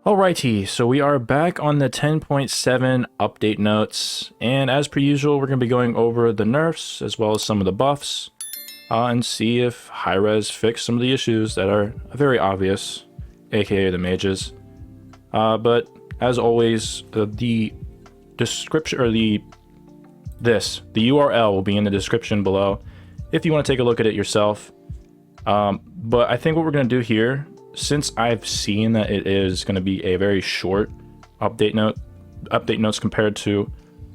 Alrighty, so we are back on the 10.7 update notes, and as per usual, we're going to be going over the nerfs as well as some of the buffs, and see if high-res fix some of the issues that are very obvious, aka the mages. But as always, the description or the URL will be in the description below if you want to take a look at it yourself. But I think what we're going to do here, since I've seen that it is going to be a very short update notes compared to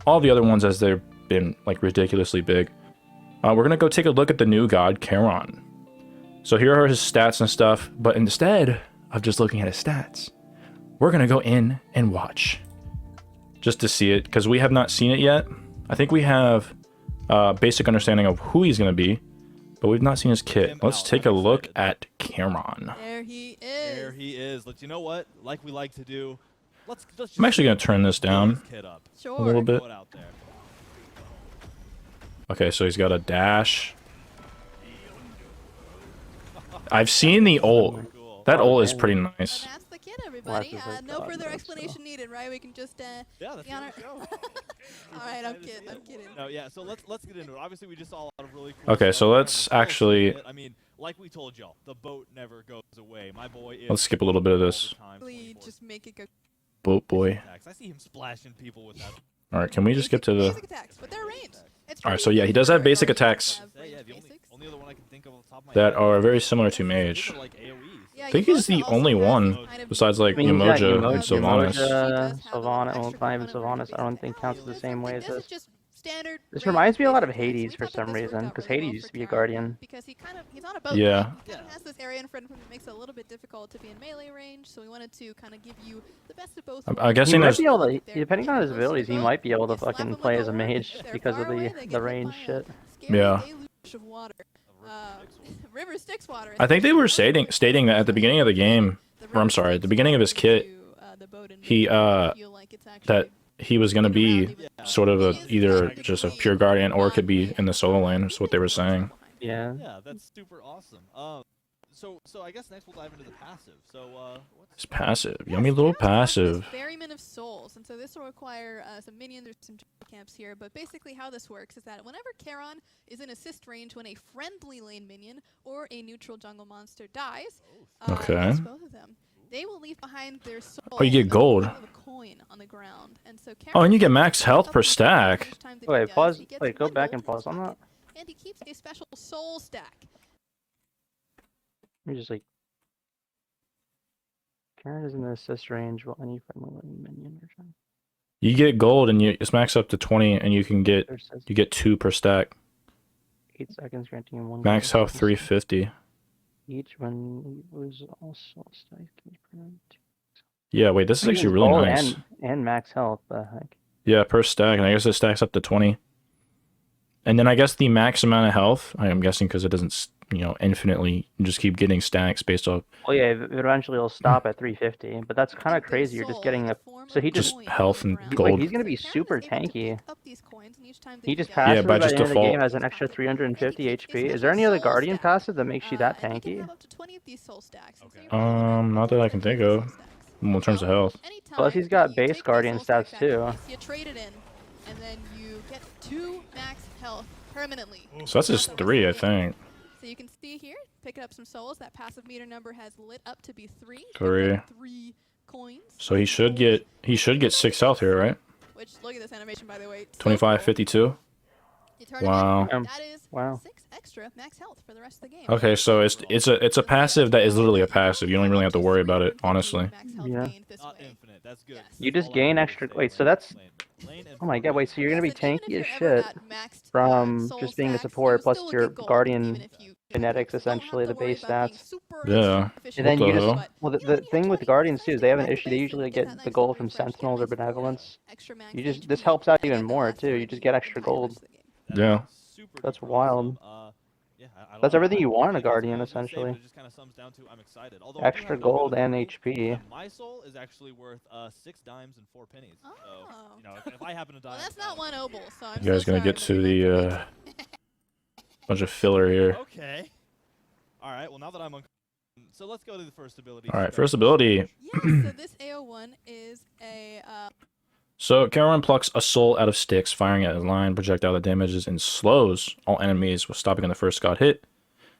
all the other ones as they've been like ridiculously big, we're going to go take a look at the new god Charon. So here are his stats and stuff, but instead of just looking at his stats, we're going to go in and watch just to see it, because we have not seen it yet. I think we have a basic understanding of who he's going to be, but we've not seen his kit. Let's take a look at Charon. There he is. There he is. You know what? Like we like to do. Let's just I'm actually going to turn this down Sure. a little bit. Throw it out there. Okay, so he's got a dash. I've seen the ult. That ult is pretty nice. And that's the kid, everybody. No further explanation needed, right? We can just Yeah, that's be on our... go. All right, I'm kidding. No, yeah. So let's get into it. Obviously, we just saw a lot of really cool Okay, stuff. so let's actually. I mean, like we told y'all, the boat never goes away. My boy is. Let's skip a little bit of this. Really just make it go... Boat boy. I see him splashing people with that. All right, can we just skip to the? Basic attacks, but they're ranged. All right, so yeah, he does have basic attacks Yeah, the only other one I can think of off the top of my that head. are very similar to Mage. Those are like AoEs. Yeah, I think he's the only one besides like Umoja and Sylvanas. Sylvanas, well, not even Sylvanas, I don't think counts the same way as this. Standard This reminds me a lot of range Hades attacks. for We thought some that this reason, worked out because really Hades well used for to be a Charon, guardian. Because he's on a boat. Yeah. He kind of has this area in front of him that makes it a little bit difficult to be in melee range, so we wanted to kind of give you the best of both. I'm He guessing might there's. be able to, depending on his abilities, he might be able to fucking play as a mage because of the range shit. Yeah. River Styx water. I think they were stating that at the beginning of the game, or I'm sorry, at the beginning of his kit, he that he was gonna be sort of a either just a pure guardian or it could be in the solo lane. Is what they were saying. Yeah. Yeah, that's super awesome. So I guess next we'll dive into the passive. So It's passive, yummy little passive. Ferryman of Souls, and so this will require some minions or some camps here. But basically, how this works is that whenever Charon is in assist range, when a friendly lane minion or a neutral jungle monster dies, Okay. that's both of them, they will leave behind their soul. Oh, you get gold. A coin on the ground, and so Oh, and you get Charon max health per stack. each time that he Wait, does, pause. he gets Wait, go one back gold and to his pause on that. pocket, and he keeps a special soul stack. You're just like. Karen is in the assist range while any friendly minion or something. You get gold and it's max up to 20, and you can get 2 per stack. 8 seconds, granting him 1. Max health 350. Each when it was also stacking. Yeah, wait, this is actually really nice. And max health, the heck. Yeah, per stack, and I guess it stacks up to 20. And then I guess the max amount of health, I'm guessing because it doesn't, infinitely just keep getting stacks based off. Well, yeah, eventually it'll stop at 350, but that's kind of crazy. You're just getting a. So he just. Health and Wait, gold. he's gonna be super tanky. He just passes passes by by just the end of the default. game has an extra 350 HP. Is there any other guardian passive that makes you that tanky? Not that I can think of. Well, in terms of health. Plus he's got base guardian stats too. You trade it in, and then you get 2 max health permanently. So that's just 3, I think. So you can see here, picking up some souls. That passive meter number has lit up to be 3. 3. 3 coins. So he should get 6 health here, right? Which, look at this animation, by the way. 25, 52. You turn it Wow. in, that is Wow. 6 extra max health for the rest of the game. Okay, so it's a passive that is literally a passive. You don't really have to worry about it, honestly. Yeah. not infinite. That's good. You just gain extra. Wait, so that's. Oh my god, wait, so you're gonna be tanky as shit from just being a support plus your guardian genetics, essentially, the base stats. Yeah. And then What you the just. hell? Well, the thing with guardians too is they have an issue. They usually get the gold from sentinels or benevolence. You just. This helps out even more too. You just get extra gold. Yeah. That's wild. That's everything you want in a guardian, essentially. Extra gold and HP. My soul is actually worth 6 dimes and 4 pennies. So, Oh. if I happen to die, Well, that's not one obol, so I'm You guys so gonna sorry, get but to we the went bunch of filler here. Okay. All right. Well, now that I'm on, so let's go to the first ability. All right, first ability. Yeah, so this AO1 one is a. So Charon plucks a soul out of sticks, firing at a line projectile that damages and slows all enemies with stopping on the first god hit.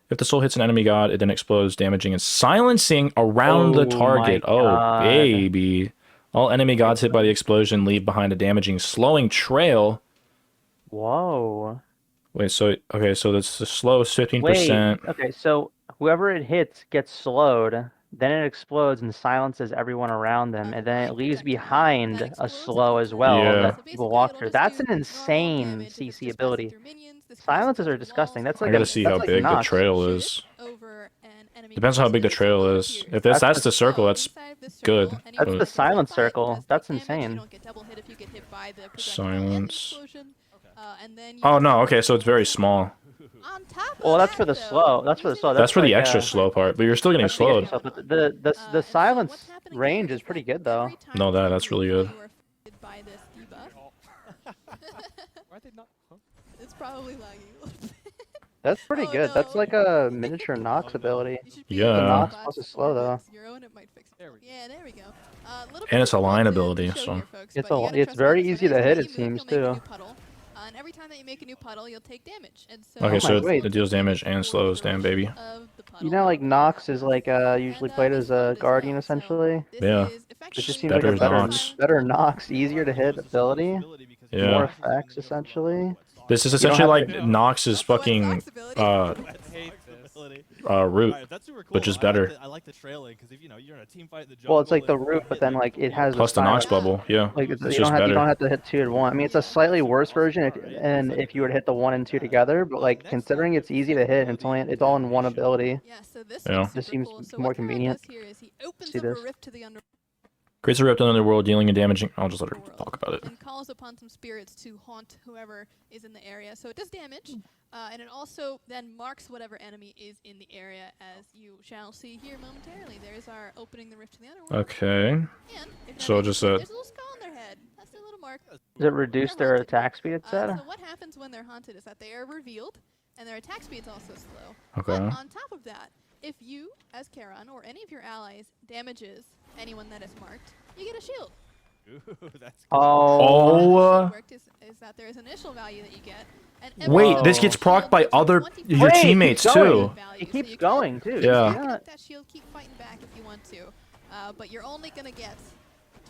If the soul hits an enemy god, it then explodes, damaging and silencing around the target. Oh, baby. All enemy gods hit by the explosion leave behind a damaging, slowing trail. Whoa. Wait, so, okay, so that's the slow 15%. Wait, okay, so whoever it hits gets slowed, then it explodes and silences everyone around them, and then it leaves behind a slow as well that people walk through. That's an insane CC ability. Silences are disgusting. That's like I gotta see how big the trail is. Depends on how big the trail is. If that's the circle, that's good. That's the silent circle. That's insane. Silence. Oh no, okay, so it's very small. Well, that's for the slow. That's for the slow. That's for the extra slow part, but you're still getting slowed. But the silence range is pretty good though. No, that's really good. It's probably laggy. That's pretty good. That's like a miniature Nox ability. Yeah. The Nox plus is slow though. Yeah, there we go. And it's a line ability, so it's very easy to hit. It seems too. And every time that you make a new puddle, you'll take damage. And so okay, so it deals damage and slows. Damn, baby. You know, like Nox is like usually played as a guardian essentially. Yeah. It just seems like a better Nox, easier to hit ability. Yeah. More effects essentially. This is essentially like Nox's fucking root, which is better. I like the trailing because if you're in a team fight in the jungle. Well, it's like the root, but then like it has plus the Nox bubble. Yeah, like it's you just better. You don't have to hit 2 at 1. I mean, it's a slightly worse version if you were to hit the 1 and 2 together, but like considering it's easy to hit, and it's all in one ability. Yeah, so this just seems more convenient. See this. Creates a rift in the underworld, dealing and damaging. I'll just let her talk about it. And calls upon some spirits to haunt whoever is in the area. So it does damage, and it also then marks whatever enemy is in the area, as you shall see here momentarily. There's our opening the rift to the underworld. Okay. And so just there's a little skull on their head. That's their little mark. Does it reduce their attack speed, it said? So what happens when they're haunted is that they are revealed, and their attack speed is also slow. Okay. But on top of that, if you, as Charon, or any of your allies, damages anyone that is marked, you get a shield. Ooh, that's is that there's an initial value that you get. And wait, this gets procced by your teammates too. It keeps going too. Yeah. That shield, keep fighting back if you want to, but you're only gonna get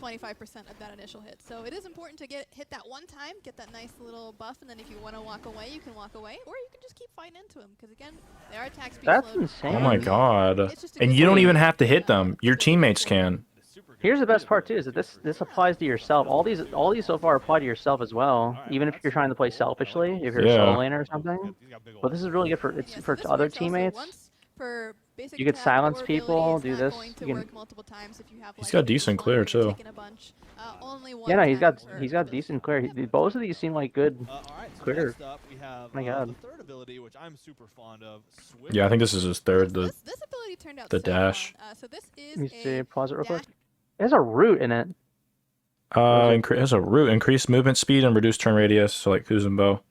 25% of that initial hit. So it is important to hit that one time, get that nice little buff, and then if you want to walk away, you can walk away, or you can just keep fighting into them, because again, they are attack speed. That's insane. Oh my god. And you don't even have to hit them. Your teammates can. Here's the best part too, is that this applies to yourself. All these so far apply to yourself as well, even if you're trying to play selfishly, if you're a solo laner or something. But this is really good for other teammates. You could silence people, do this. He's got decent clear too. Yeah, no, he's got decent clear. Both of these seem like good clear. Oh my god. The third ability, which I'm super fond of. Yeah, I think this is his third. This ability turned out the dash. So this is Let me see, pause it real quick. It has a root in it. It has a root. Increased movement speed and reduced turn radius, so like Kuzumbo.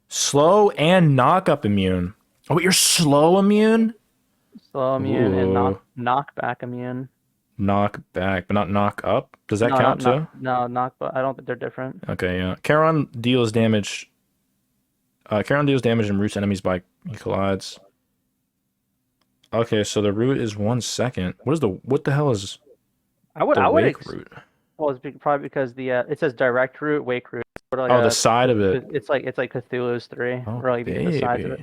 Slow and knock up immune. Oh, you're slow immune? Slow immune and knockback immune. Knock back, but not knock up? Does that count too? No, knock, but I don't think they're different. Okay, yeah. Charon deals damage. Charon deals damage and roots enemies by he collides. Okay, so the root is 1 second. What the hell is wake root? Well, it's probably because it says direct root, wake root. Like the side of it. It's like Cthulhu's 3. Oh, or like the sides of it.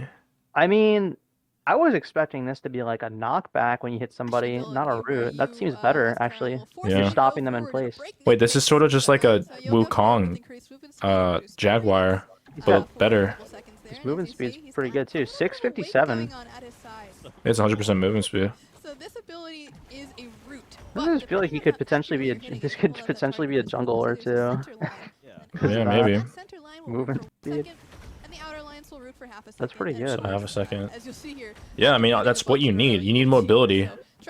I mean, I was expecting this to be like a knockback when you hit somebody, not a root. That seems better, actually. Yeah. You're stopping them in place. Wait, this is sort of just like a Wukong Jaguar, but better. His movement speed's pretty good too. 657. It's 100% movement speed. So this ability is a root. I just feel like he could potentially be a jungle or two. Yeah, maybe. Movement speed. That's pretty good. So half a second. As you'll see here. Yeah, I mean that's what you need. You need mobility.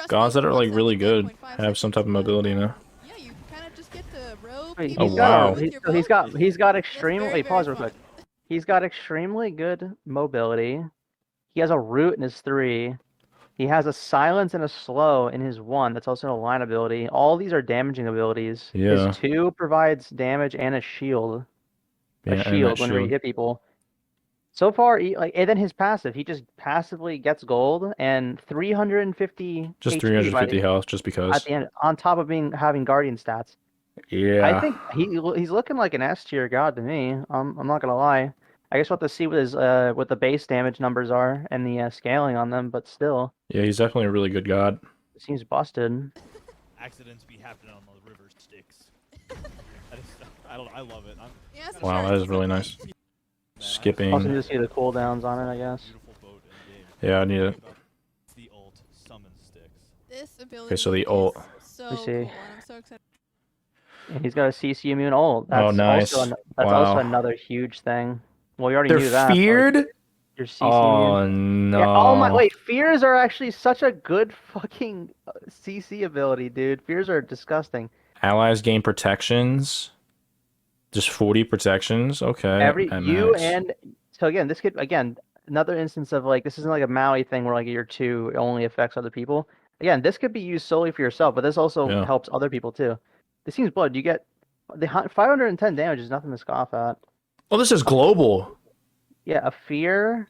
Gods that are like really good have some type of mobility now. Yeah, you kind of just get to row. Oh wow. He's got extremely. Wait, pause real quick. He's got extremely good mobility. He has a root in his 3. He has a silence and a slow in his 1. That's also a line ability. All these are damaging abilities. Yeah. His 2 provides damage and a shield. Yeah, A and that shield whenever you shield. hit people. So far, and then his passive, he just passively gets gold and 350 Just HP 350 health, just at because. the end, on top of having guardian stats. I Yeah. think he's looking like an S tier god to me. I'm not gonna lie. I guess we'll have to see what the base damage numbers are and the scaling on them, but still, Yeah, he's definitely a really good god. it seems busted. Accidents be happening on the river Styx. I love it. Yeah, so Wow, sure, that is keep really it nice. going. Skipping. Also need to see the cooldowns on it, I guess. Beautiful boat in game. Yeah, I need it. It's the ult summon Styx. This ability so the is ult. so Let me cool, see. and I'm so excited. And he's got a CC immune ult. Oh, That's nice. also Wow. another huge thing. Well, you already They're knew that. But feared? your CC Oh, immune. no. Yeah. Oh my. Wait. Fears are actually such a good fucking CC ability, dude. Fears are disgusting. Allies gain protections. Just 40 protections? Okay. at You max. and so again, this could another instance of like this isn't like a Maui thing where like your 2 only affects other people. Again, this could be used solely for yourself, but this also Yeah. helps other people too. This seems blood. You get the 510 damage is nothing to scoff at. Oh, this is global. Yeah, a fear,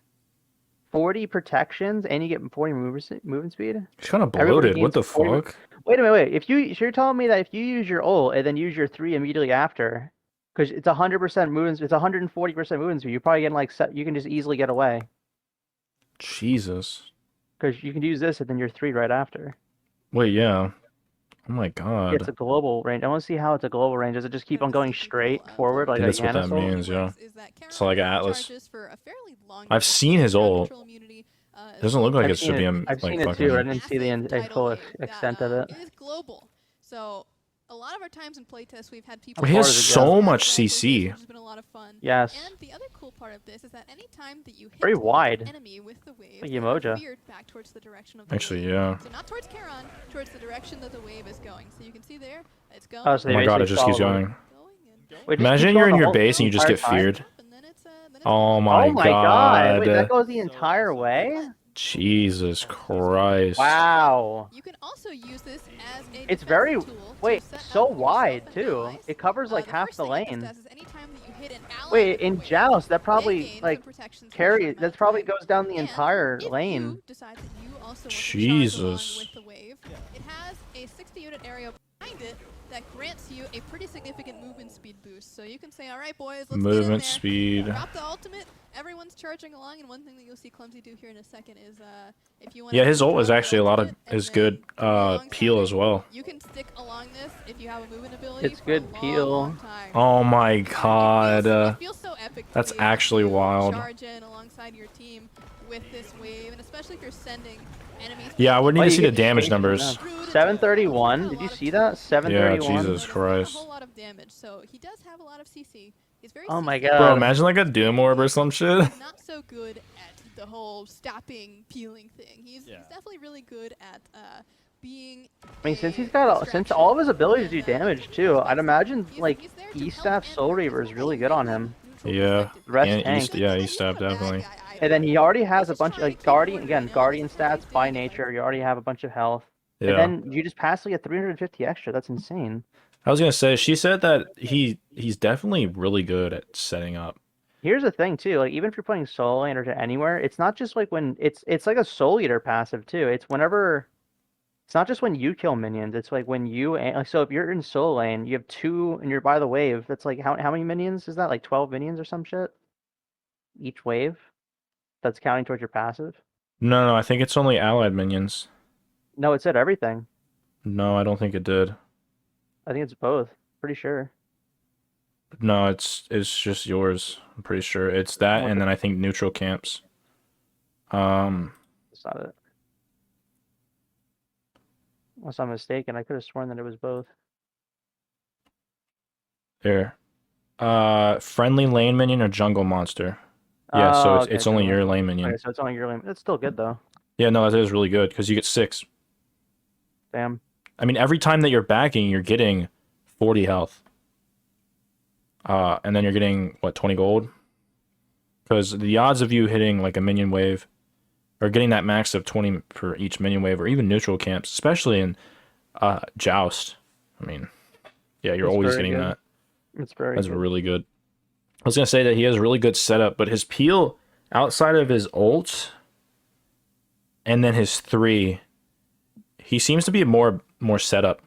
40 protections, and you get 40 movement speed. He's kind of Everybody bloated. What gains the 40 fuck? Wait a minute, wait. So you're telling me that if you use your ult and then use your 3 immediately after, because it's 100% movement, it's 140% movement speed, you're probably getting like you can just easily get away Jesus. because you can use this and then your 3 right after. Wait, yeah. Oh my god. It's a global range. I want to see how it's a global range. Does it just keep on going straight forward like a that's what that Yana's ult? means, yeah. Is that It's like an Atlas. charges for a fairly long I've distance. seen his Ground ult. control immunity, Doesn't look like I've it should be I've like seen it fucking. too. I didn't see the massive tidal full wave extent that, of it. It is global. So a lot of our times in playtests, we've had people. He has As far as it so goes. much CC. Which has been a lot of fun. Yes. And the other cool part of this is that any time that you hit Very wide. an enemy with the wave, Like they Umoja. veered back towards the direction of the Actually, wave. yeah. So not towards Charon, towards the direction that the wave is going. So you can see there, it's going. Oh, so Oh they my god, it basically just keeps follow it. going. Wait, just Imagine keep you're going in the your whole base and you just entire get time? feared. And then it's Oh my Oh my god! Wait, that god. goes the entire way? Jesus Christ. Wow. You can also use this as a It's very defensive tool to wait, set so up for yourself wide and too. allies. It covers like half first the thing it lane. does is anytime that you hit an ally Wait, with a in wave, Joust that they probably gain like some protections for a carry short amount that of probably time. goes down the And entire if lane. you decide that you also want to charge along Jesus. with the wave, it has a 60 unit area behind it that grants you a pretty significant movement speed boost. So you can say, all right, boys, let's get in Movement there. speed. Drop the ultimate. Everyone's charging along, and one thing that you'll see Clumsy do here in a second is if you want. Yeah, his ult is actually a lot of is good peel as well. You can stick along this if you have a movement ability. It's for good a long, peel. long time. Oh my It god. feels so epic. To That's be able actually to wild. Charge in alongside your team with this wave, and especially if you're sending enemies. Yeah, I would need Oh, to you see the get damage chased numbers. enough. 731. Did you see that? 731. Yeah, Jesus Christ. A whole lot of damage, so he does have a lot of CC. He's very Oh my CC. god. Bro, imagine like a Doom Orb or some shit. Not so good at the whole stopping, peeling thing. He's definitely really good at being. I mean, since all of his abilities do damage too, I'd imagine like E-Staff Soul Reaver is really good on him. Yeah. Rest And tank. E-Stab definitely. And then he already has a bunch of like Guardian stats by nature. You already have a bunch of health. And Yeah. then you just passively get 350 extra. That's insane. I was gonna say, she said that he's definitely really good at setting up. Here's the thing too, like even if you're playing Soul Lane or to anywhere, it's not just like when it's like a Soul Eater passive too. It's not just when you kill minions. It's like when you like so if you're in Soul Lane, you have 2 and you're by the wave. That's like how many minions is that? Like 12 minions or some shit each wave. That's counting towards your passive. No, I think it's only allied minions. No, it said everything. No, I don't think it did. I think it's both. Pretty sure. No, it's just yours. I'm pretty sure it's that, and then I think neutral camps. That's not it. Unless I'm mistaken, I could have sworn that it was both. There. Friendly lane minion or jungle monster? Yeah, so okay, it's only your lane minion. Okay, so it's only your lane. It's still good though. Yeah, no, that is really good because you get 6. Damn. I mean, every time that you're backing, you're getting 40 health. And then you're getting, what, 20 gold? Because the odds of you hitting, like, a minion wave or getting that max of 20 per each minion wave, or even neutral camps, especially in Joust. I mean, yeah, you're It's always very getting good. that. It's very That's good. really good. I was gonna say that he has a really good setup, but his peel outside of his ult and then his 3, he seems to be more setup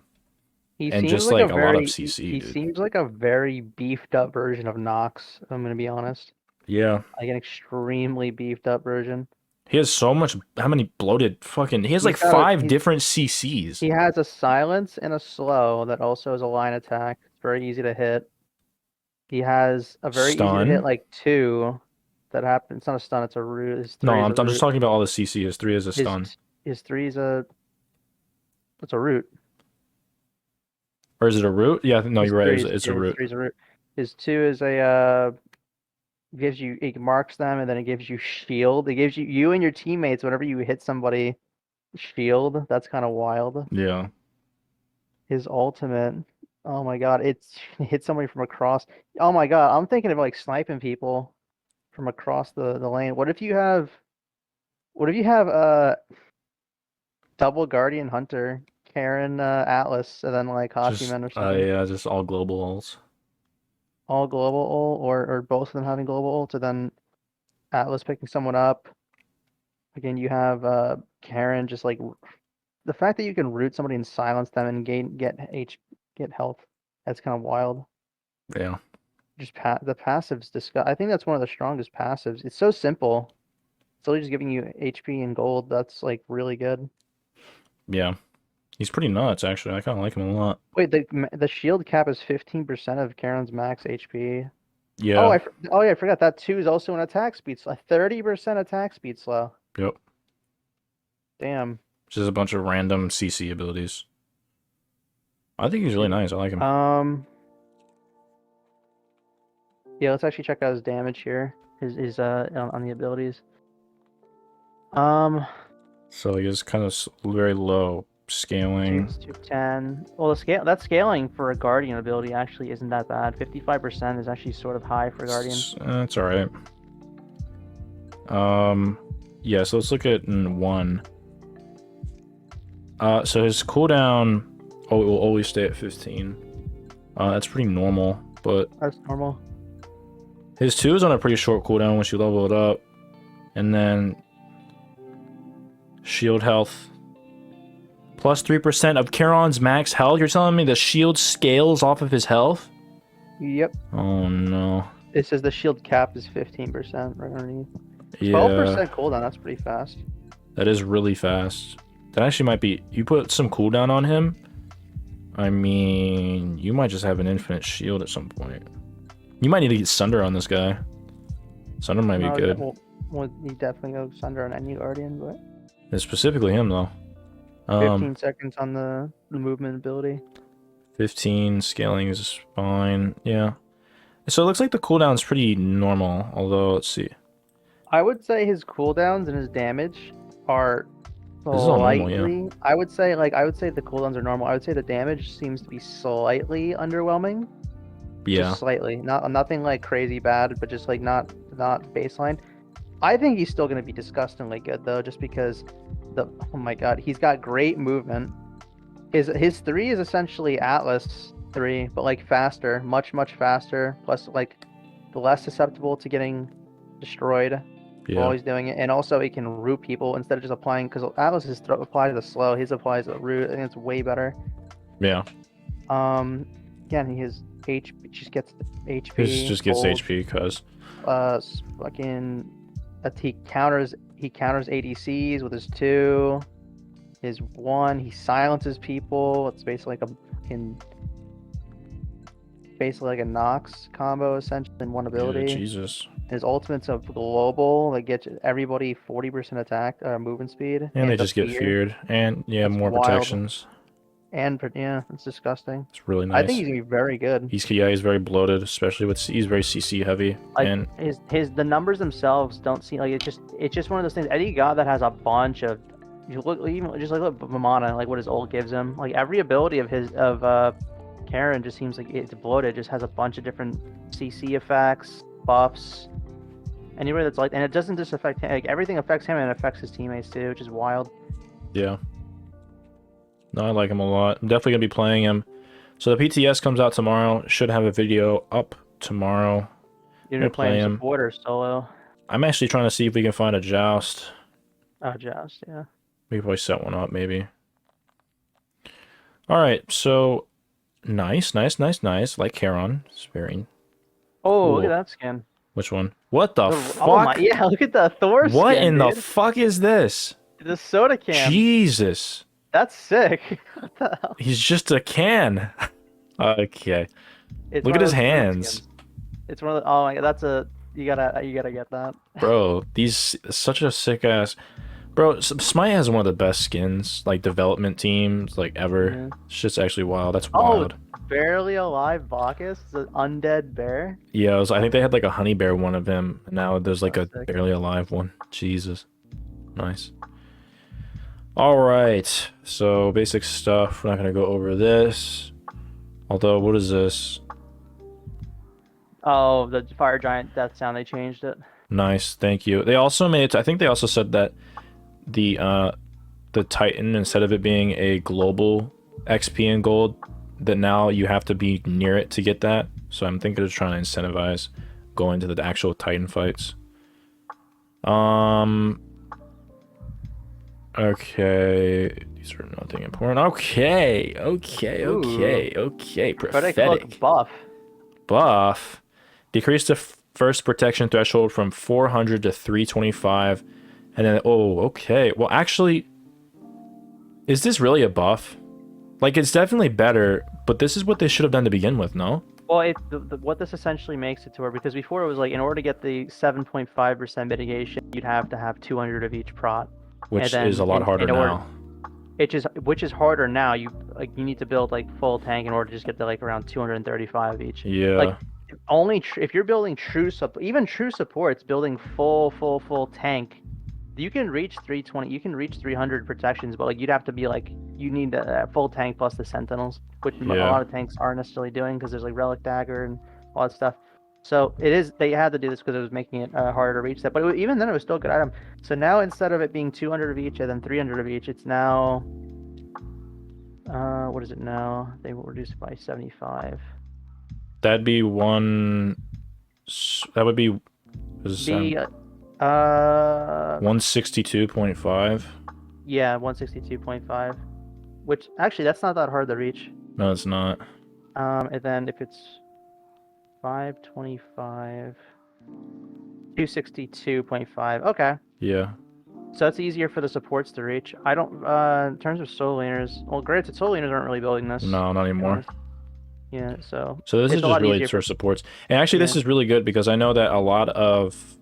He and seems just like a like a lot of very CC, he dude. seems like a very beefed up version of Nox, I'm gonna be honest. Yeah. Like an extremely beefed up version. He has so much. How many bloated fucking? He has like He's got a 5 different CCs. he has a silence and a slow that also is a line attack. It's very easy to hit. He has a very easy to hit Stun. like 2 that happens. It's not a stun, it's a root. His No, 3 is I'm a just root. talking about all the CC. His 3 is a His stun, his 3 is a it's a root. or is it a root? Yeah, no, His you're right. 3 is It's a yeah, his root. 3 is a root. His 2 is a gives you it marks them and then it gives you shield. It gives you and your teammates whenever you hit somebody shield. That's kind of wild. Yeah, His ultimate. Oh my god, it's hit somebody from across. Oh my god, I'm thinking of like sniping people from across the lane. What if you have double Guardian Hunter, Charon Atlas, and then like just Hachiman or something? yeah, just all global ults. All global ult or both of them having global ult, and then Atlas picking someone up. Again, you have Charon just like the fact that you can root somebody and silence them and get health. That's kind of wild. Yeah, Just the passives discuss. I think that's one of the strongest passives. It's so simple. It's only just giving you HP and gold. That's like really good. yeah. He's pretty nuts, actually. I kind of like him a lot. Wait, the shield cap is 15% of Karen's max HP. Oh, Yeah. oh yeah, I forgot that too is also an attack speed. A 30% attack speed slow. Yep. Damn. Just a bunch of random CC abilities. I think he's really nice. I like him. Yeah, let's actually check out his damage here. His on the abilities. So he is kind of very low scaling. 210. Well, that scaling for a Guardian ability actually isn't that bad. 55% is actually sort of high for Guardian. That's all right. Yeah. So let's look at 1. So his cooldown, it will always stay at 15. That's pretty normal, but That's normal. his 2 is on a pretty short cooldown once you level it up, and then shield health plus 3% of Charon's max health. You're telling me the shield scales off of his health? Yep. Oh no. It says the shield cap is 15% right underneath. 12% Yeah, cooldown. That's pretty fast. that is really fast. That actually might be. You put some cooldown on him. I mean, you might just have an infinite shield at some point. You might need to get Sunder on this guy. Sunder might be good. Well, you definitely go Sunder on any Guardian, but And specifically him though. 15 seconds on the movement ability. 15 scaling is fine. Yeah. So it looks like the cooldown's pretty normal. Although, let's see. I would say his cooldowns and his damage are This is all normal, slightly. yeah. I would say the cooldowns are normal. I would say the damage seems to be slightly underwhelming. Yeah. Just slightly. Nothing like crazy bad, but just like not baseline. I think he's still going to be disgustingly good though, just because oh my god, he's got great movement. His 3 is essentially Atlas 3, but like faster, much faster. Plus like less susceptible to getting destroyed while he's doing it, and also he can root people instead of just applying, because Atlas is applies the slow, his applies the root. I think it's way better. Yeah. Again, his HP just gets HP. He just gets gold. HP because Fucking he counters ADCs with his 2. His 1, he silences people. It's basically like a Nox combo essentially in one ability. Yeah, Jesus. His ultimate's a global that gets everybody 40% attack movement speed. And they just get feared. And yeah, That's more wild. protections. And yeah, it's disgusting. It's really nice. I think he's gonna be very good. He's very bloated, especially with he's very CC heavy. Like and the numbers themselves don't seem like it's just one of those things. Any god that has a bunch of look at Vamana, like what his ult gives him. Like every ability of Charon just seems like it's bloated. Just has a bunch of different CC effects, buffs. Anybody that's like, and it doesn't just affect him. Like everything affects him and it affects his teammates too, which is wild. Yeah. No, I like him a lot. I'm definitely gonna be playing him. So the PTS comes out tomorrow. Should have a video up tomorrow. You're playing support or solo? I'm actually trying to see if we can find a joust. Oh, joust, yeah. We can probably set one up, maybe. All right, so nice. Like Charon, it's very. Oh, cool. look at that skin. Which one? What the fuck? Oh my, yeah, look at the Thor skin. What in dude. the fuck is this? The soda can. Jesus. That's sick. What the hell? He's just a can. Okay. It's Look at his hands. It's one of the. Oh my god, that's a. You gotta get that. Bro, these such a sick ass. Bro, Smite has one of the best skins, like development teams, like ever. Yeah. It's just actually wild. That's wild. Barely alive Bacchus, the undead bear. Yeah, I think they had like a honey bear one of him. And now there's like That's a sick. barely alive one. Jesus. Nice. All right. So basic stuff. We're not gonna go over this. Although, what is this? Oh, the fire giant death sound. They changed it. Nice, thank you. They also made. I think they also said that the Titan, instead of it being a global XP and gold, that now you have to be near it to get that. So I'm thinking of trying to incentivize going to the actual Titan fights. Okay, these are nothing important. Okay. Prophetic buff. Decrease the first protection threshold from 400 to 325, and then okay. Well, actually, is this really a buff? Like, it's definitely better, but this is what they should have done to begin with, no? Well, what this essentially makes it to where, because before it was like, in order to get the 7.5% mitigation, you'd have to have 200 of each prot, which is a lot harder now. Which is harder now. You need to build like full tank in order to just get to like around 235 each. Yeah. Like only if you're building true even true supports, building full tank, you can reach 320. You can reach 300 protections, but like you'd have to be like, you need a full tank plus the sentinels, which a lot of tanks aren't necessarily doing because there's like relic dagger and all that stuff. So they had to do this because it was making it harder to reach that. But even then, it was still a good item. So now instead of it being 200 of each and then 300 of each, it's now what is it now? They will reduce it by 75. That'd be one. That would be. 162.5. Yeah, 162.5. Which actually, that's not that hard to reach. No, it's not. And then if it's 525, 262.5. Okay. Yeah. So that's easier for the supports to reach. I don't. In terms of solo laners, well, granted, solo laners aren't really building this. No, not anymore. Yeah. So this is just really for supports, and actually, this is really good because I know that a lot of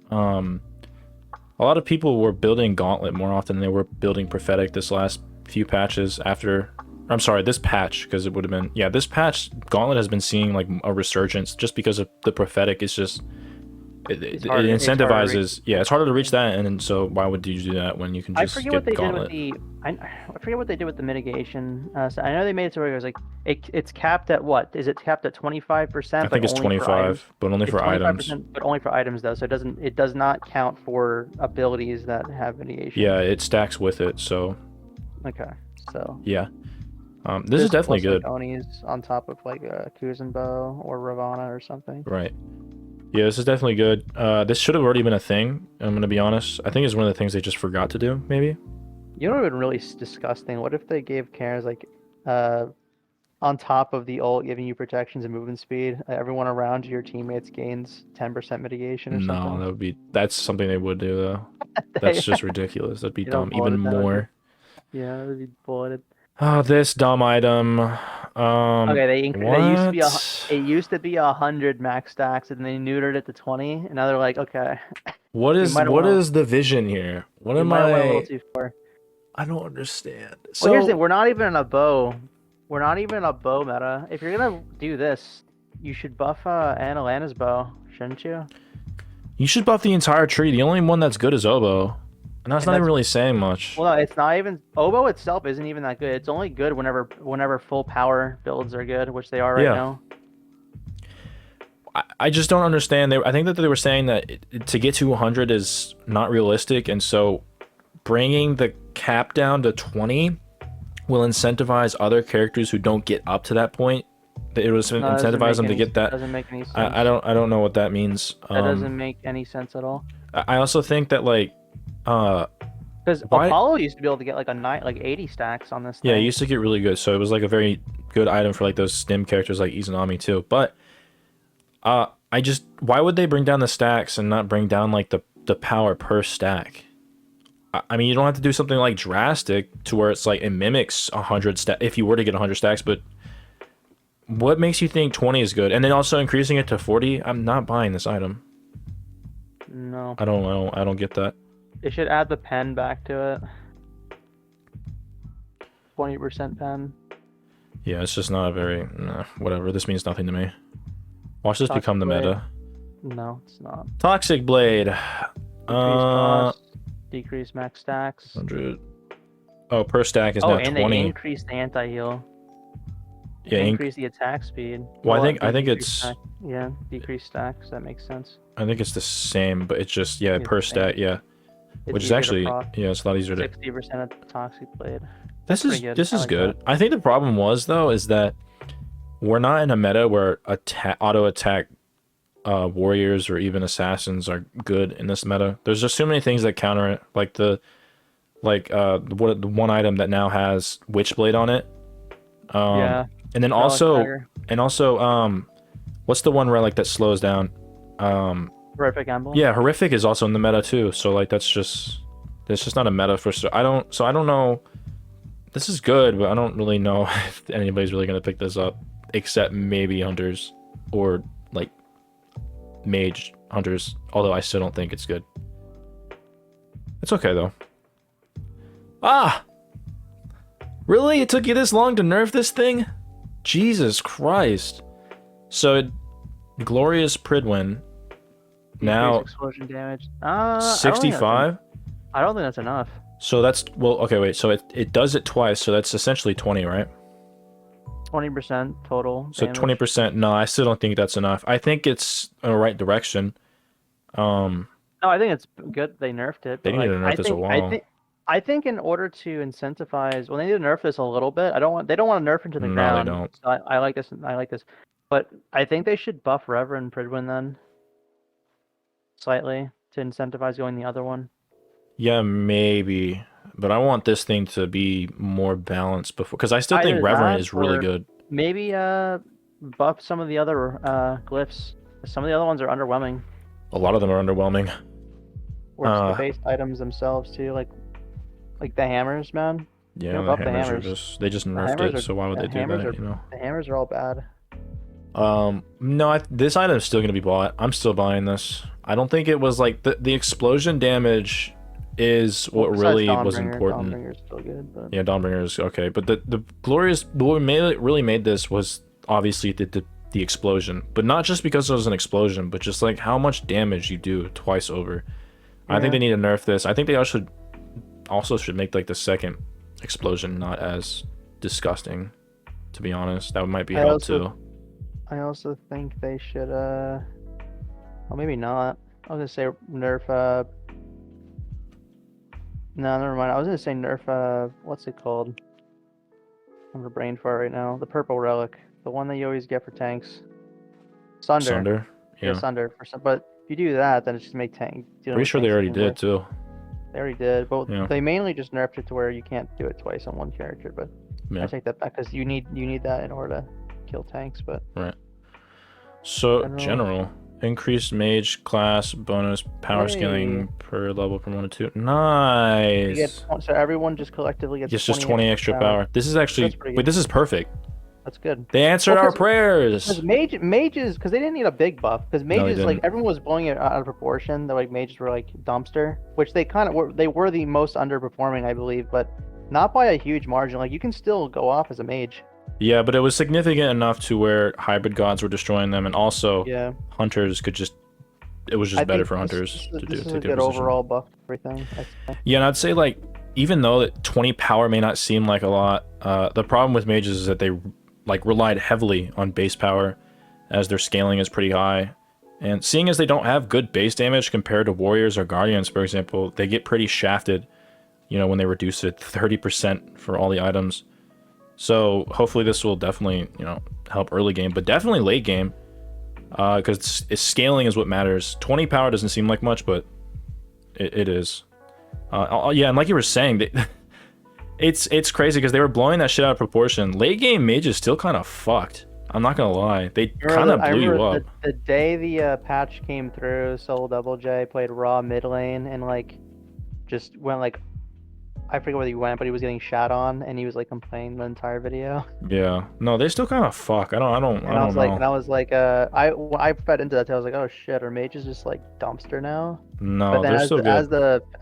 people were building Gauntlet more often than they were building Prophetic this last few patches after. I'm sorry, this patch, because it would have been, this patch, Gauntlet has been seeing like a resurgence just because of the Prophetic. It's just, it incentivizes, it's harder to reach that, and so why would you do that when you can just get Gauntlet? I forget what they did with the mitigation. So I know they made it to where it was like, it's capped at what? Is it capped at 25%? I think it's 25, but only for items. But only for items though, so it does not count for abilities that have mitigation. Yeah, it stacks with it, so. Okay, so. Yeah. This is definitely good. Oni's on top of like a Kuzenbo or Ravana or something. Right. Yeah, this is definitely good. This should have already been a thing. I'm gonna be honest. I think it's one of the things they just forgot to do. Maybe. You know what would have been really disgusting? What if they gave Karens like, on top of the ult giving you protections and movement speed, everyone around your teammates gains 10% mitigation or something? No, that's something they would do though. That's just ridiculous. That'd be dumb. Even more. Yeah, that'd be bulleted. Oh, this dumb item. Okay, it used to be 100 max stacks, and they neutered it to 20, and now they're like, okay. What is the vision here? What am I? A little too far. I don't understand. So here's the thing: we're not even in a bow. We're not even in a bow meta. If you're gonna do this, you should buff Analana's bow, shouldn't you? You should buff the entire tree. The only one that's good is Oboe. And that's not even really saying much. Well, no, it's not even. Oboe itself isn't even that good. It's only good whenever full power builds are good, which they are right now. I just don't understand. I think that they were saying that to get to 100 is not realistic, and so bringing the cap down to 20 will incentivize other characters who don't get up to that point. It will incentivize them to get that. Doesn't make any sense. I don't know what that means. That doesn't make any sense at all. I also think that like because Apollo used to be able to get like 80 stacks on this thing. Yeah, it used to get really good, so it was like a very good item for like those stim characters like Izanami too. But why would they bring down the stacks and not bring down like the power per stack? I mean, you don't have to do something like drastic to where it's like it mimics 100 stack if you were to get 100 stacks, but what makes you think 20 is good? And then also increasing it to 40? I'm not buying this item. No. I don't get that. They should add the pen back to it. 20% pen. Yeah, it's just not a very whatever. This means nothing to me. Watch this become the Blade. meta. No, it's not. Toxic Blade. Decrease cost, decrease max stacks. 100. Oh, per stack is now and 20. they increased the anti-heal. Yeah, increase the attack speed. Well, I think it's decrease stacks. That makes sense. I think it's the same, but it's just It's per the same. stack, yeah. It's Which is easier to actually proc. it's a lot easier to. 60% of the toxic blade. This is pretty good. this I is like good. that. I think the problem was though is that we're not in a meta where auto attack warriors or even assassins are good in this meta. There's just too many things that counter it, like the one item that now has Witchblade on it. Yeah. And then Relic Dagger. what's the one relic that slows down? Horrific Emblem. Yeah, Horrific is also in the meta too. So like that's just not a meta for. I don't know. This is good, but I don't really know if anybody's really gonna pick this up, except maybe hunters or like mage hunters. Although I still don't think it's good. It's okay though. Ah! Really? It took you this long to nerf this thing? Jesus Christ. So, Glorious Pridwin. Now, explosion damage. 65? I don't think that's enough. So that's, well, okay, wait. So it does it twice, so that's essentially 20, right? 20% total. So damage. 20%, no, I still don't think that's enough. I think it's in the right direction. No, I think it's good they nerfed it. They but, needed to nerf this a while. I think in order to incentivize, well, they need to nerf this a little bit. They don't want to nerf into the No, ground. they don't. So I like this. I like this, but I think they should buff Reverend Pridwin then slightly to incentivize going the other one. Yeah, maybe. But I want this thing to be more balanced before, because I still think Either Reverend that is really or good. Maybe buff some of the other glyphs. Some of the other ones are underwhelming. A lot of them are underwhelming. Or just the base items themselves too, like the hammers, man. Yeah, Don't the buff the hammers are hammers. they just The nerfed hammers it, are- so why would the they do hammers that, are- you know? The hammers are all bad. No, this item is still going to be bought. I'm still buying this. I don't think it was like the explosion damage is what Besides really was Dawnbringer, important. Dawnbringer's still good, but Yeah, Dawnbringer is okay, but the glorious what really made this was obviously the explosion, but not just because it was an explosion, but just like how much damage you do twice over. I think Yeah. they need to nerf this. I think they also should make like the second explosion not as disgusting. To be honest, that might be help too. I also think they should well, maybe not. I was gonna say nerf no, never mind. I was gonna say nerf what's it called? I'm a brain fart right now. The purple relic. The one that you always get for tanks. Sunder. Sunder, yeah. Sunder for some, but if you do that, then it's just make tank. Pretty sure they already did too. They already did, but Yeah. they mainly just nerfed it to where you can't do it twice on one character. But Yeah. I take that back because you need that in order to kill tanks. But Right. So general increased mage class bonus power scaling per level from 1 to 2. you Nice. get, so everyone just collectively gets It's just 20 extra power. This is actually That's pretty wait. good. This is perfect. That's good. They answered Well, our 'cause- prayers. Because mages, because they didn't need a big buff. Because they mages, like didn't. everyone was blowing it out of proportion. That like mages were like dumpster, which they kind of were. They were the most underperforming, I believe, but not by a huge margin. Like you can still go off as a mage. Yeah, but it was significant enough to where hybrid gods were destroying them, and also Yeah. hunters could just. It was just I better think for this- hunters this, to do this is take a their good position. overall buff for everything. I think. Yeah, and I'd say like even though that 20 power may not seem like a lot, the problem with mages is that they like relied heavily on base power, as their scaling is pretty high. And seeing as they don't have good base damage compared to warriors or guardians, for example, they get pretty shafted, you know, when they reduce it 30% for all the items. So hopefully this will definitely, you know, help early game, but definitely late game, because scaling is what matters. 20 power doesn't seem like much, but it is. Yeah, and like you were saying, it's crazy because they were blowing that shit out of proportion. Late game mage is still kind of fucked. I'm not gonna lie, they kind of blew you up. The day the patch came through, Soul Double J played raw mid lane and like just went like, I forget where he went, but he was getting shot on, and he was like complaining the entire video. Yeah, no, they still kind of fuck. I don't know. And I was like, I fed into that too. I was like, oh shit, are mages just like dumpster now? No, but then they're still good.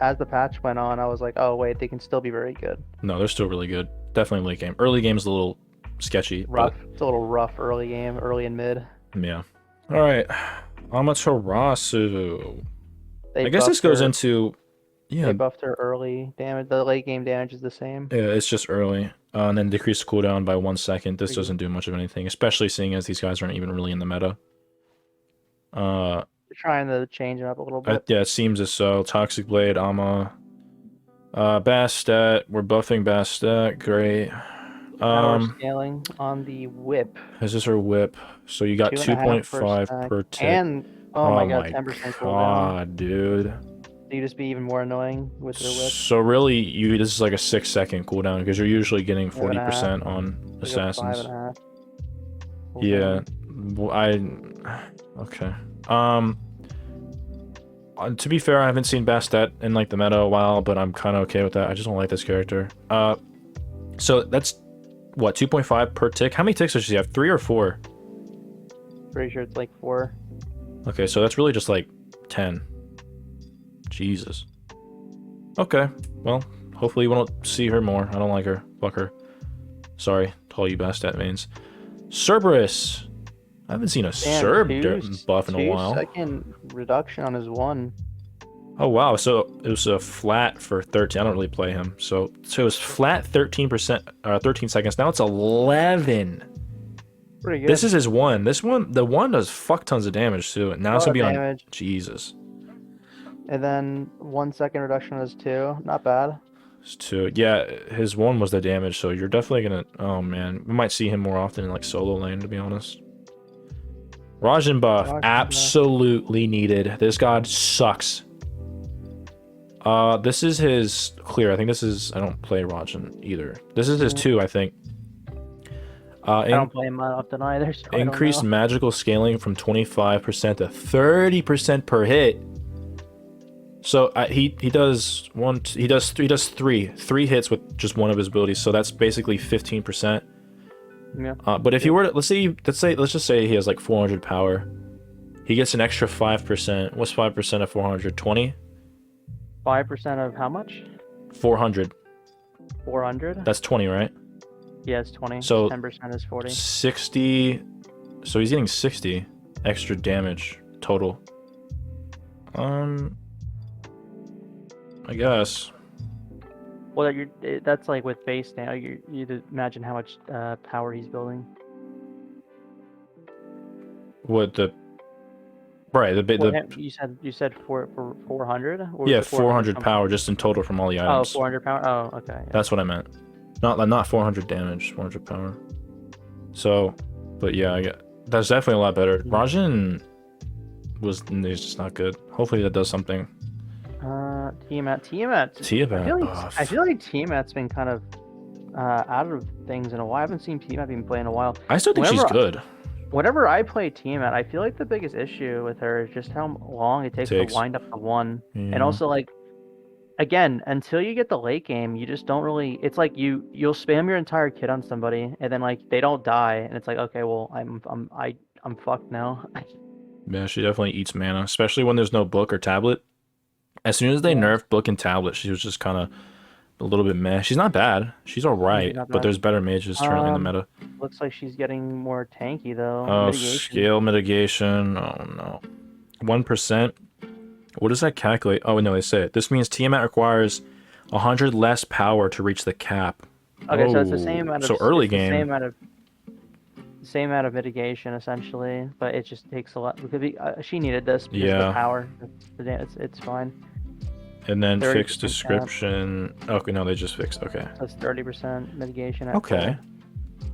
as the patch went on, I was like, oh wait, they can still be very good. No, they're still really good. Definitely late game. Early game's a little sketchy. Rough. But... It's a little rough early game, early and mid. Yeah. All right. Amaterasu. I guess this goes into. Yeah. They buffed her early damage. The late game damage is the same. Yeah, it's just early. And then decrease cooldown by 1 second. This doesn't do much of anything, especially seeing as these guys aren't even really in the meta. They're trying to change it up a little bit. Yeah, it seems as so. Toxic Blade, Ama. Bastet. We're buffing Bastet. Great. Scaling on the whip. Is this her whip? So you got 2.5 per tick. And, oh my god, 10% cooldown. God, dude. You just be even more annoying with your whip. So really, this is like a 6-second cooldown because you're usually getting 40% on assassins. 5.5. Yeah, okay. To be fair, I haven't seen Bastet in like the meta a while, but I'm kind of okay with that. I just don't like this character. So that's what, 2.5 per tick. How many ticks does she have? 3 or 4? Pretty sure it's like 4. Okay, so that's really just like 10. Jesus. Okay, well, hopefully we won't see her more. I don't like her. Fuck her. Sorry to all you Bastet mains. Cerberus. I haven't seen a Cerb buff in a while. 2-second reduction on his 1. Oh wow, so it was a flat for 13. I don't really play him. So it was flat 13%, 13 seconds. Now it's 11. Pretty good. This is his 1. The 1 does fuck tons of damage too. Now it's gonna be on Jesus. And then 1 second reduction is 2. Not bad. It's 2. Yeah, his 1 was the damage, so you're definitely gonna. Oh man, we might see him more often in like solo lane, to be honest. Rajan buff, absolutely needed. This god sucks. This is his clear. I think this is. I don't play Rajan either. This is his 2, I think. I don't play him often either. So increased magical scaling from 25% to 30% per hit. So he does 3 hits with just one of his abilities. So that's basically 15%. Yeah. But if you were to let's just say he has like 400 power, he gets an extra 5%. What's 5% of 400? 20. 5% of how much? 400. 400. That's 20, right? Yeah, it's 20. So 10% is 40. 60. So he's getting 60 extra damage total. I guess. Well, that's like with base now. You imagine how much power he's building. What the? Right, you said for 400. Yeah, 400 power just in total from all the items. Oh, 400 power. Oh, okay. Yeah. That's what I meant. Not 400 damage, 400 power. So, but yeah, that's definitely a lot better. Rajan is just not good. Hopefully that does something. Tiamat. Buff. I feel like Tiamat's been kind of out of things in a while. I haven't seen Tiamat even play in a while. I still think she's good. Whenever I play Tiamat, I feel like the biggest issue with her is just how long it takes to wind up the 1. Yeah. And also, like, again, until you get the late game, you just don't really. It's like you'll spam your entire kit on somebody, and then like they don't die, and it's like, okay, well, I'm fucked now. Yeah, she definitely eats mana, especially when there's no book or tablet. As soon as they nerfed book and tablet, she was just kind of a little bit meh. She's not bad. She's all right, but there's better mages currently in the meta. Looks like she's getting more tanky though. Oh, scale mitigation. Oh no, 1%. What does that calculate? Oh no, they say it. This means Tiamat requires 100 less power to reach the cap. Okay, so it's the same amount of. So early game. The same amount of. Same amount of mitigation essentially, but it just takes a lot. It could be, she needed this because of Yeah. the power. It's fine. And then 30% fixed description. Okay, no, they just fixed. Okay. That's 30% mitigation. At Okay. full.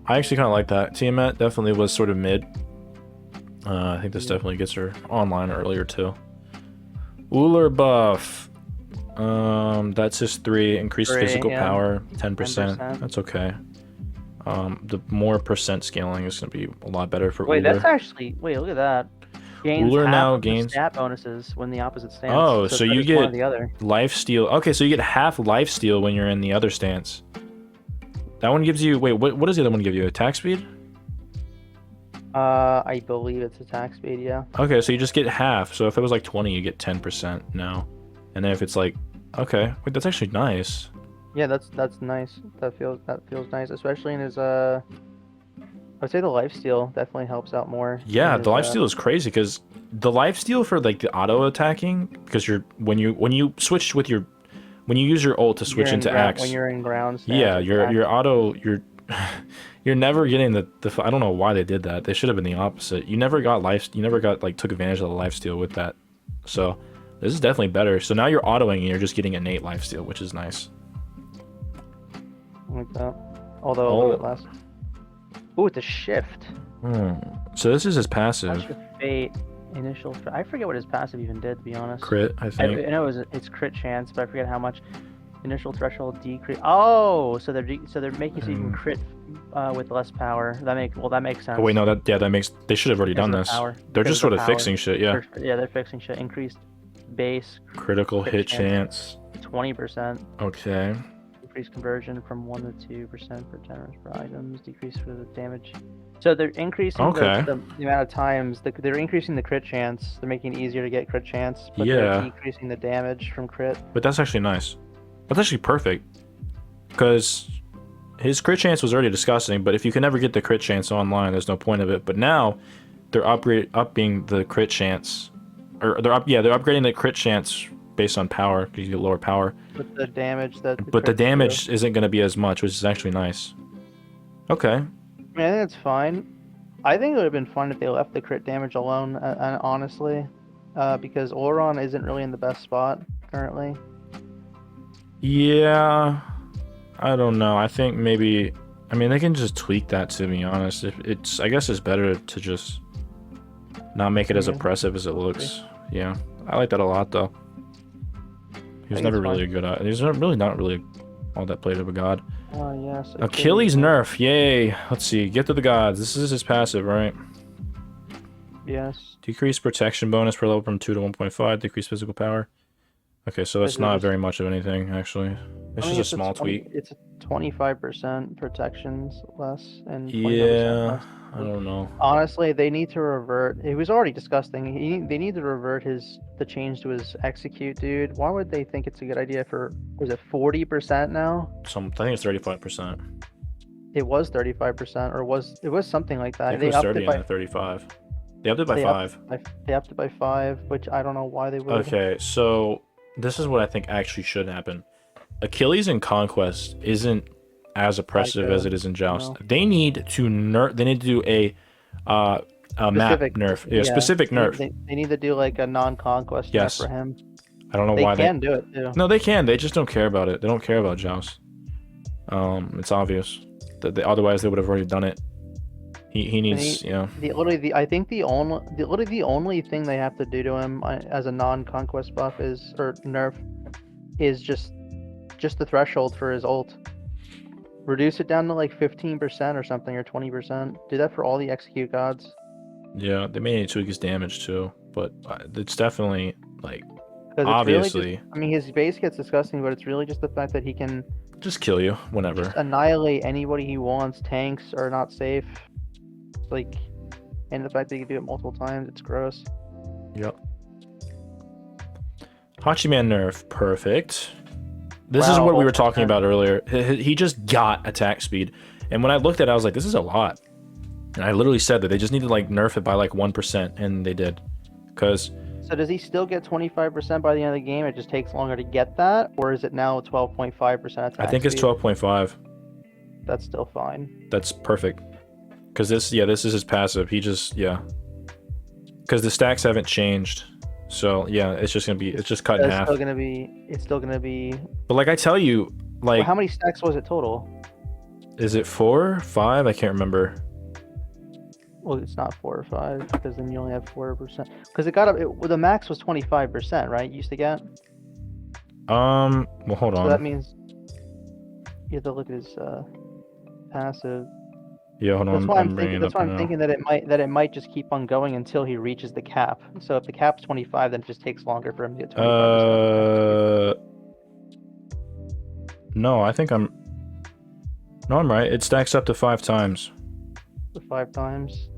I actually kind of like that. Tiamat definitely was sort of mid. I think this definitely gets her online earlier too. Uller buff. That's just 3. Increased 3, physical yeah. power, 10%. 10%. That's okay. The more percent scaling is going to be a lot better for Wait, Uller. that's actually. Wait, look at that. Gains Uller half now of the gains stat bonuses when the opposite stance. Oh, so you there's get one or the other. life steal. Okay, so you get half life steal when you're in the other stance. That one gives you. Wait, what does the other one give you? Attack speed? I believe it's attack speed. Yeah. Okay, so you just get half. So if it was like 20, you get 10% now. And then if it's like, okay, wait, that's actually nice. Yeah, that's nice. That feels nice, especially in his I would say the lifesteal definitely helps out more. Yeah, in the his, lifesteal is crazy because the lifesteal for like the auto attacking, because when you switch with your when you use your ult to switch into axe. When you're in ground stance. Yeah, your auto you're never getting the I don't know why they did that. They should have been the opposite. You never got like took advantage of the lifesteal with that. So this is definitely better. So now you're autoing and you're just getting innate lifesteal, which is nice. Like that. Although a little bit less. Ooh, it's a shift. So this is his passive. Touch of Fate, initial. I forget what his passive even did, to be honest. Crit, I think. I know it's crit chance, but I forget how much. Initial threshold decrease. Oh, so they're making so you can crit with less power. That makes sense. Oh wait, no, that makes they should have already done this. They're just sort of fixing shit, yeah. They're fixing shit. Increased base. Critical hit chance. 20%. Okay. Increased conversion from 1 to 2% per generous per items. Decrease for the damage. So they're increasing the amount of times. They're increasing the crit chance. They're making it easier to get crit chance. But they're decreasing the damage from crit. But that's actually nice. That's actually perfect. Because his crit chance was already disgusting, but if you can never get the crit chance online, there's no point of it. But now they're upping the crit chance. Or they're upgrading the crit chance based on power, because you get lower power. But the damage But the damage isn't going to be as much, which is actually nice. Okay. I think it's fine. I think it would have been fun if they left the crit damage alone, honestly. Because Oron isn't really in the best spot currently. Yeah. I don't know. I think maybe... I mean, they can just tweak that, to be honest. I guess it's better to just not make it as oppressive as it looks. Yeah. I like that a lot, though. He was never really good at it. He's not really all that played of a god. Oh, yes. Achilles nerf. Yay. Let's see. Get to the gods. This is his passive, right? Yes. Decrease protection bonus per level from 2 to 1.5. Decrease physical power. Okay, so that's not very much of anything, actually. It's just a small tweak. It's 25% protections less and 25% less. I don't know. Honestly, they need to revert. It was already disgusting. They need to revert the change to his execute, dude. Why would they think it's a good idea for? Was it 40% now? I think it's 35%. It was 35%, or it was something like that. I think it was 30 and 35. They upped it by 5. They upped it by 5, which I don't know why they would. Okay, so this is what I think actually should happen. Achilles in Conquest isn't as oppressive as it is in Joust. No. They need to do a map nerf. Yeah, specific nerf. They need to do like a non-conquest nerf for him. I don't know why they can do it too. No, they can. They just don't care about it. They don't care about Joust. It's obvious that otherwise they would have already done it. He needs, I think the only thing they have to do to him as a non-conquest buff nerf is just the threshold for his ult. Reduce it down to like 15% or something, or 20%. Do that for all the execute gods. Yeah, they may need to tweak his damage too, but it's definitely like obviously. His base gets disgusting, but it's really just the fact that he can just kill you whenever. Just annihilate anybody he wants. Tanks are not safe. And the fact that he can do it multiple times, it's gross. Yep. Hachiman nerf, perfect. This is what we were talking about earlier. He just got attack speed. And when I looked at it, I was like, this is a lot. And I literally said that they just need to like nerf it by like 1%, and they did. So does he still get 25% by the end of the game? It just takes longer to get that? Or is it now 12.5% attack I think it's 12.5. That's still fine. That's perfect. Because this is his passive. He just, yeah. Because the stacks haven't changed. So, yeah, it's just cut in half. It's still gonna be. But like I tell you, like. Well, how many stacks was it total? Is it 4, 5? I can't remember. Well, it's not 4 or 5 because then you only have 4%. Because it got up. The max was 25%, right? You used to get. Well, hold on. So that means you have to look at his passive. Yeah, hold on. That's why I'm thinking. That's why I'm thinking that it might just keep on going until he reaches the cap. So if the cap's 25, then it just takes longer for him to get 25%. No, I think I'm. No, I'm right. It stacks up to 5 times. The 5 times.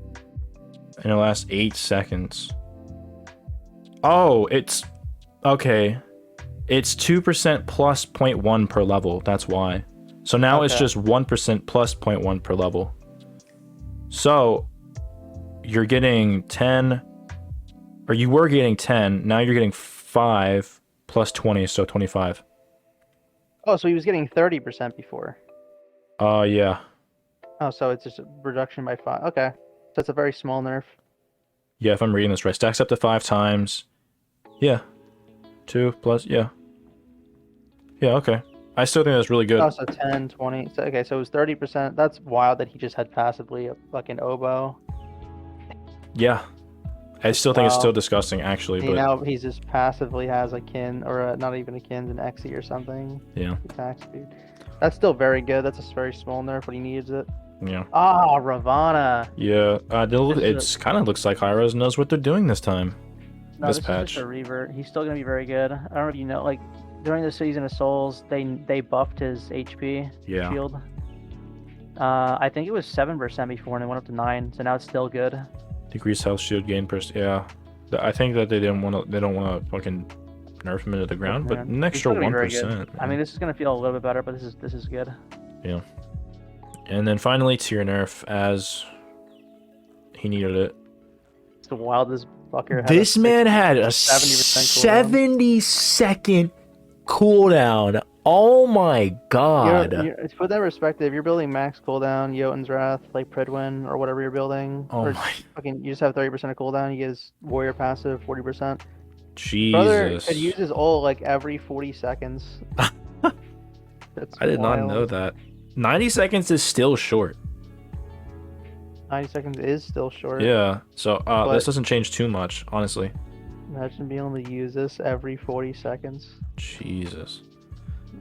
And it lasts 8 seconds. Oh, it's okay. It's 2% plus 0.1 per level. That's why. So now it's just 1% plus 0.1 per level. So you're getting 10, or you were getting 10. Now you're getting 5 plus 20, so 25. Oh, so he was getting 30% before. Yeah. Oh, so it's just a reduction by 5. Okay, so it's a very small nerf. Yeah, if I'm reading this right, stacks up to 5 times. Yeah. 2 plus, yeah. Yeah, okay. I still think that's really good. Oh, so 10, 20. So, okay, so it was 30%. That's wild that he just had passively a fucking oboe. Yeah. I still think it's still disgusting, actually. But now he's just passively has a kin, or not even a kin, an Exy or something. Yeah. Attack speed. That's still very good. That's a very small nerf, but he needs it. Yeah. Ah, Ravana. Yeah. It kind of looks like Hyros knows what they're doing this time. No, this patch. Is just a revert. He's still gonna be very good. I don't know if you know, like during the Season of Souls, they buffed his HP shield. I think it was 7% before, and it went up to 9. So now it's still good. Decreased health shield gain per. Yeah. I think that they don't want to fucking nerf him into the ground, but an extra 1%. I mean, this is gonna feel a little bit better, but this is good. Yeah. And then finally, tier nerf as he needed it. It's the wildest fucker. This man had a 70-second cooldown. Oh my god. To put that in perspective, you're building max cooldown, Jotun's Wrath, like Pridwin, or whatever you're building. Oh my. Fucking, you just have 30% of cooldown, you get his warrior passive, 40%. Jesus. Brother could use his ult like every 40 seconds. That's I did not know that. 90 seconds is still short. 90 seconds is still short. Yeah, so this doesn't change too much, honestly. Imagine being able to use this every 40 seconds. Jesus.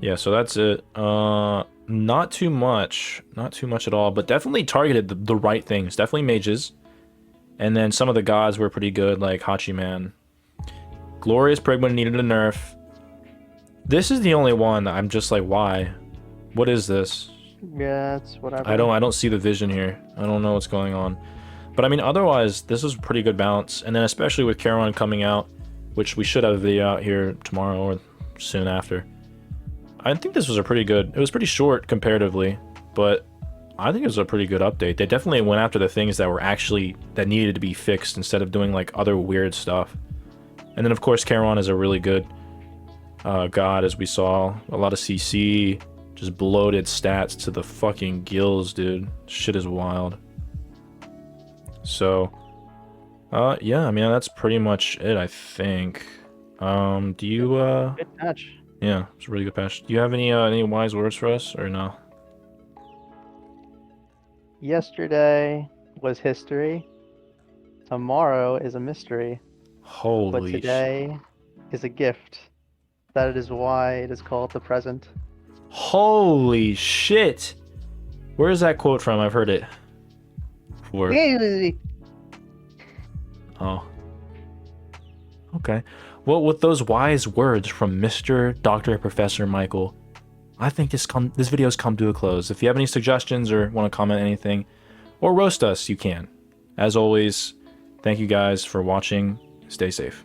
Yeah, so that's it. Not too much. Not too much at all, but definitely targeted the right things. Definitely mages. And then some of the gods were pretty good, like Hachiman. Glorious Prigman needed a nerf. This is the only one that I'm just like, why? What is this? Yeah, it's whatever. I don't see the vision here. I don't know what's going on. But I mean, otherwise, this was a pretty good balance. And then especially with Charon coming out, which we should have a video out here tomorrow or soon after. I think this was a pretty good... It was pretty short comparatively, but I think it was a pretty good update. They definitely went after the things that were actually... that needed to be fixed instead of doing like other weird stuff. And then of course, Charon is a really good god, as we saw. A lot of CC... Just bloated stats to the fucking gills, dude. Shit is wild. So, yeah, I mean, that's pretty much it, I think. Do you, Good patch. Yeah, it's a really good patch. Do you have any wise words for us, or no? Yesterday was history. Tomorrow is a mystery. Holy But today is a gift. That is why it is called the present. Holy shit! Where is that quote from? I've heard it before. Oh. Okay. Well, with those wise words from Mr. Dr. Professor Michael, I think this video's come to a close. If you have any suggestions or want to comment anything, or roast us, you can. As always, thank you guys for watching. Stay safe.